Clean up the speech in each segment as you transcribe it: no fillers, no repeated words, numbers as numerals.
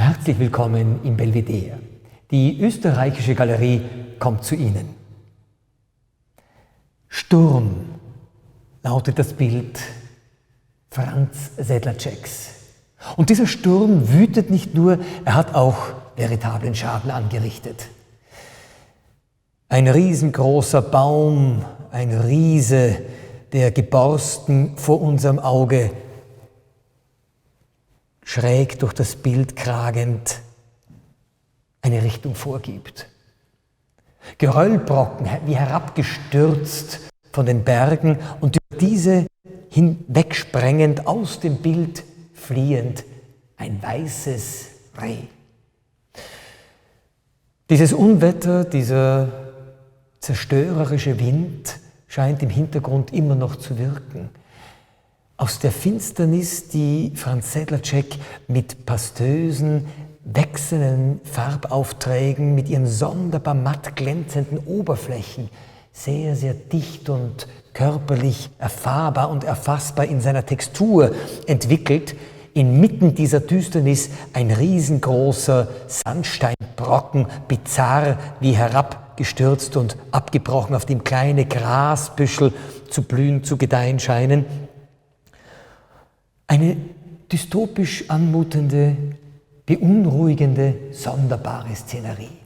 Herzlich willkommen im Belvedere. Die österreichische Galerie kommt zu Ihnen. Sturm lautet das Bild Franz Sedlaceks. Und dieser Sturm wütet nicht nur, er hat auch veritablen Schaden angerichtet. Ein riesengroßer Baum, ein Riese, der geborsten vor unserem Auge, schräg durch das Bild kragend, eine Richtung vorgibt. Geröllbrocken wie herabgestürzt von den Bergen und über diese hinwegsprengend, aus dem Bild fliehend, ein weißes Reh. Dieses Unwetter, dieser zerstörerische Wind scheint im Hintergrund immer noch zu wirken. Aus der Finsternis, die Franz Sedlacek mit pastösen, wechselnden Farbaufträgen, mit ihren sonderbar matt glänzenden Oberflächen, sehr, sehr dicht und körperlich erfahrbar und erfassbar in seiner Textur entwickelt, inmitten dieser Düsternis ein riesengroßer Sandsteinbrocken, bizarr wie herabgestürzt und abgebrochen, auf dem kleine Grasbüschel zu blühen, zu gedeihen scheinen. Eine dystopisch anmutende, beunruhigende, sonderbare Szenerie.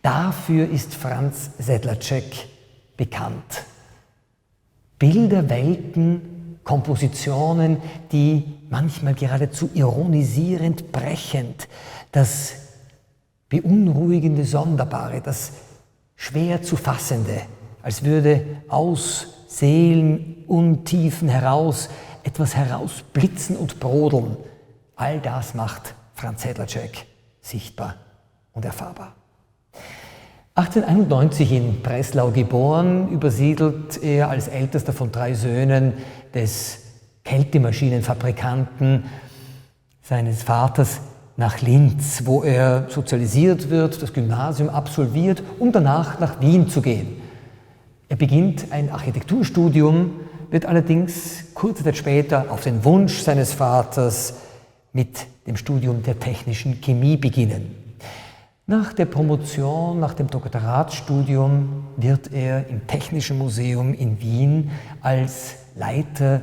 Dafür ist Franz Sedlacek bekannt. Bilderwelten, Kompositionen, die manchmal geradezu ironisierend, brechend, das beunruhigende, sonderbare, das schwer zu fassende, als würde aus Seelenuntiefen heraus etwas herausblitzen und brodeln. All das macht Franz Sedlacek sichtbar und erfahrbar. 1891 in Breslau geboren, übersiedelt er als ältester von 3 Söhnen des Kältemaschinenfabrikanten seines Vaters nach Linz, wo er sozialisiert wird, das Gymnasium absolviert, um danach nach Wien zu gehen. Er beginnt ein Architekturstudium, wird allerdings kurze Zeit später auf den Wunsch seines Vaters mit dem Studium der technischen Chemie beginnen. Nach der Promotion, nach dem Doktoratsstudium wird er im Technischen Museum in Wien als Leiter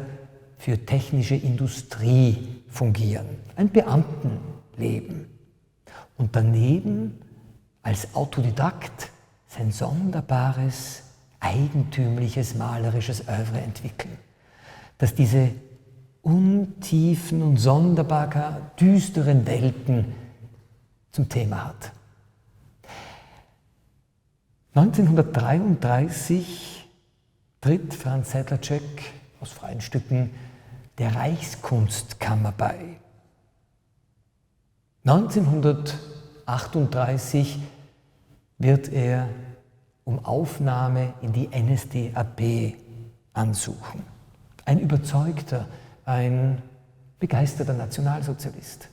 für technische Industrie fungieren. Ein Beamtenleben. Und daneben als Autodidakt sein sonderbares, eigentümliches, malerisches Oeuvre entwickeln, das diese untiefen und sonderbar düsteren Welten zum Thema hat. 1933 tritt Franz Sedlacek aus freien Stücken der Reichskunstkammer bei. 1938 wird er um Aufnahme in die NSDAP ansuchen. Ein überzeugter, ein begeisterter Nationalsozialist.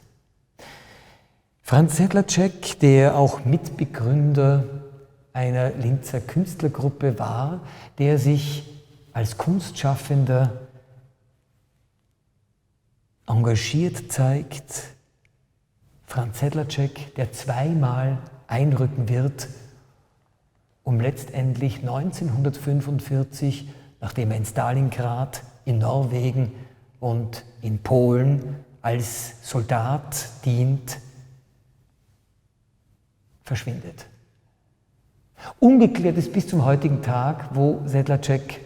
Franz Sedlacek, der auch Mitbegründer einer Linzer Künstlergruppe war, der sich als Kunstschaffender engagiert zeigt. Franz Sedlacek, der zweimal einrücken wird, um letztendlich 1945, nachdem er in Stalingrad, in Norwegen und in Polen als Soldat dient, verschwindet. Ungeklärt ist bis zum heutigen Tag, wo Sedlacek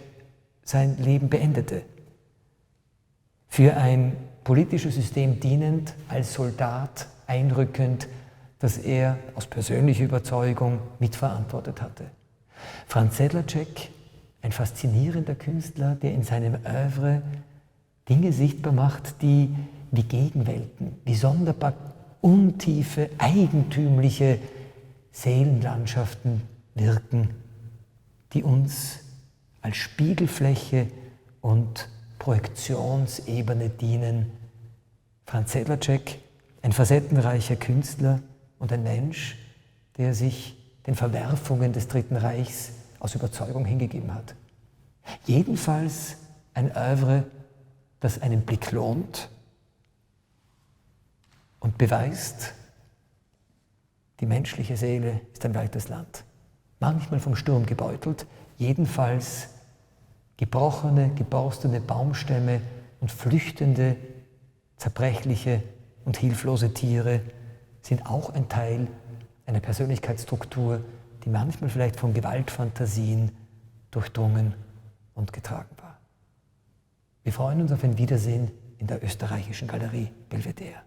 sein Leben beendete. Für ein politisches System dienend, als Soldat einrückend, das er aus persönlicher Überzeugung mitverantwortet hatte. Franz Sedlacek, ein faszinierender Künstler, der in seinem Oeuvre Dinge sichtbar macht, die wie Gegenwelten, wie sonderbar untiefe, eigentümliche Seelenlandschaften wirken, die uns als Spiegelfläche und Projektionsebene dienen. Franz Sedlacek, ein facettenreicher Künstler und ein Mensch, der sich den Verwerfungen des Dritten Reichs aus Überzeugung hingegeben hat. Jedenfalls ein Oeuvre, das einen Blick lohnt und beweist, Die menschliche Seele ist ein weites Land, manchmal vom Sturm gebeutelt, jedenfalls gebrochene, geborstene Baumstämme und flüchtende, zerbrechliche und hilflose Tiere sind auch ein Teil einer Persönlichkeitsstruktur, die manchmal vielleicht von Gewaltfantasien durchdrungen und getragen war. Wir freuen uns auf ein Wiedersehen in der österreichischen Galerie Belvedere.